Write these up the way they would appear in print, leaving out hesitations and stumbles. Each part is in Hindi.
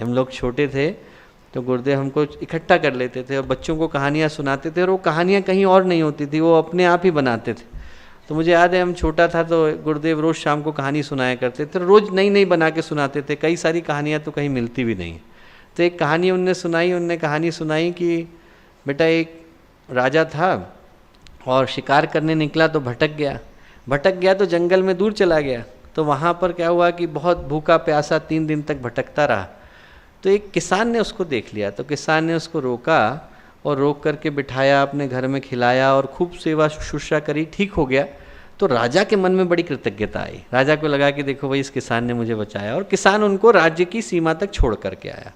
हम लोग छोटे थे तो गुरुदेव हमको इकट्ठा कर लेते थे और बच्चों को कहानियाँ सुनाते थे, और वो कहानियाँ कहीं और नहीं होती थी, वो अपने आप ही बनाते थे। तो मुझे याद है हम छोटा था तो गुरुदेव रोज़ शाम को कहानी सुनाया करते थे, रोज़ नई नई बना के सुनाते थे, कई सारी कहानियाँ तो कहीं मिलती भी नहीं। तो एक कहानी उनने कहानी सुनाई कि बेटा एक राजा था और शिकार करने निकला तो भटक गया तो जंगल में दूर चला गया। तो वहाँ पर क्या हुआ कि बहुत भूखा प्यासा 3 दिन तक भटकता रहा। तो एक किसान ने उसको देख लिया, तो किसान ने उसको रोका और रोक करके बिठाया, अपने घर में खिलाया और खूब सेवा शुश्रूषा करी, ठीक हो गया। तो राजा के मन में बड़ी कृतज्ञता आई। राजा को लगा कि देखो भाई इस किसान ने मुझे बचाया, और किसान उनको राज्य की सीमा तक छोड़ करके आया।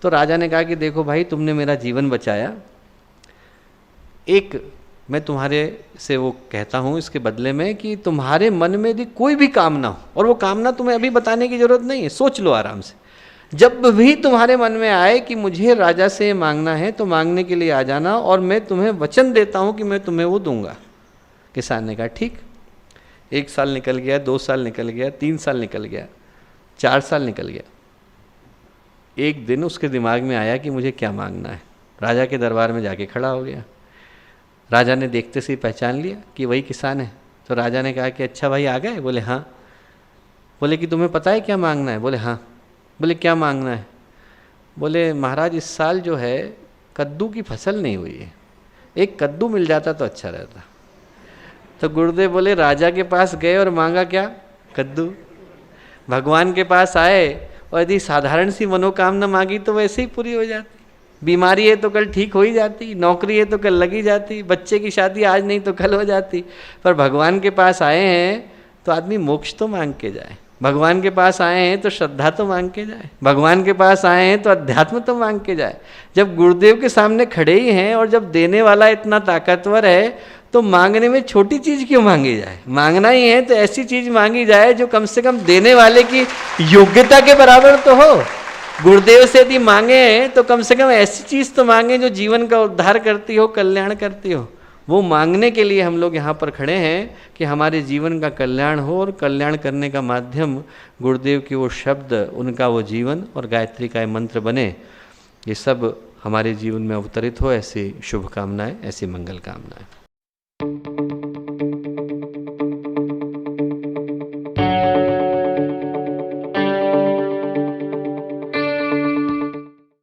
तो राजा ने कहा कि देखो भाई तुमने मेरा जीवन बचाया, एक मैं तुम्हारे से वो कहता हूँ इसके बदले में कि तुम्हारे मन में यदि कोई भी कामना हो, और वो कामना तुम्हें अभी बताने की जरूरत नहीं है, सोच लो आराम से, जब भी तुम्हारे मन में आए कि मुझे राजा से मांगना है तो मांगने के लिए आ जाना, और मैं तुम्हें वचन देता हूँ कि मैं तुम्हें वो दूंगा। किसान ने कहा ठीक। 1 साल निकल गया, 2 साल निकल गया, 3 साल निकल गया, 4 साल निकल गया। एक दिन उसके दिमाग में आया कि मुझे क्या मांगना है। राजा के दरबार में जाके खड़ा हो गया। राजा ने देखते से ही पहचान लिया कि वही किसान है। तो राजा ने कहा कि अच्छा भाई आ गए? बोले हाँ। बोले कि तुम्हें पता है क्या मांगना है? बोले हाँ। बोले क्या मांगना है? बोले महाराज इस साल जो है कद्दू की फसल नहीं हुई है, एक कद्दू मिल जाता तो अच्छा रहता। तो गुरुदेव बोले राजा के पास गए और मांगा क्या? कद्दू। भगवान के पास आए और यदि साधारण सी मनोकामना मांगी तो वैसे ही पूरी हो जाती। बीमारी है तो कल ठीक हो ही जाती, नौकरी है तो कल लगी जाती, बच्चे की शादी आज नहीं तो कल हो जाती। पर भगवान के पास आए हैं तो आदमी मोक्ष तो मांग के जाए, भगवान के पास आए हैं तो श्रद्धा तो मांग के जाए, भगवान के पास आए हैं तो अध्यात्म तो मांग के जाए। जब गुरुदेव के सामने खड़े ही हैं और जब देने वाला इतना ताकतवर है तो मांगने में छोटी चीज क्यों मांगी जाए? मांगना ही है तो ऐसी चीज मांगी जाए जो कम से कम देने वाले की योग्यता के बराबर तो हो। गुरुदेव से यदि मांगे तो कम से कम ऐसी चीज तो मांगे जो जीवन का उद्धार करती हो, कल्याण करती हो। वो मांगने के लिए हम लोग यहाँ पर खड़े हैं कि हमारे जीवन का कल्याण हो, और कल्याण करने का माध्यम गुरुदेव के वो शब्द, उनका वो जीवन और गायत्री का मंत्र बने। ये सब हमारे जीवन में अवतरित हो, ऐसी शुभकामनाएं, ऐसी मंगल कामनाएं।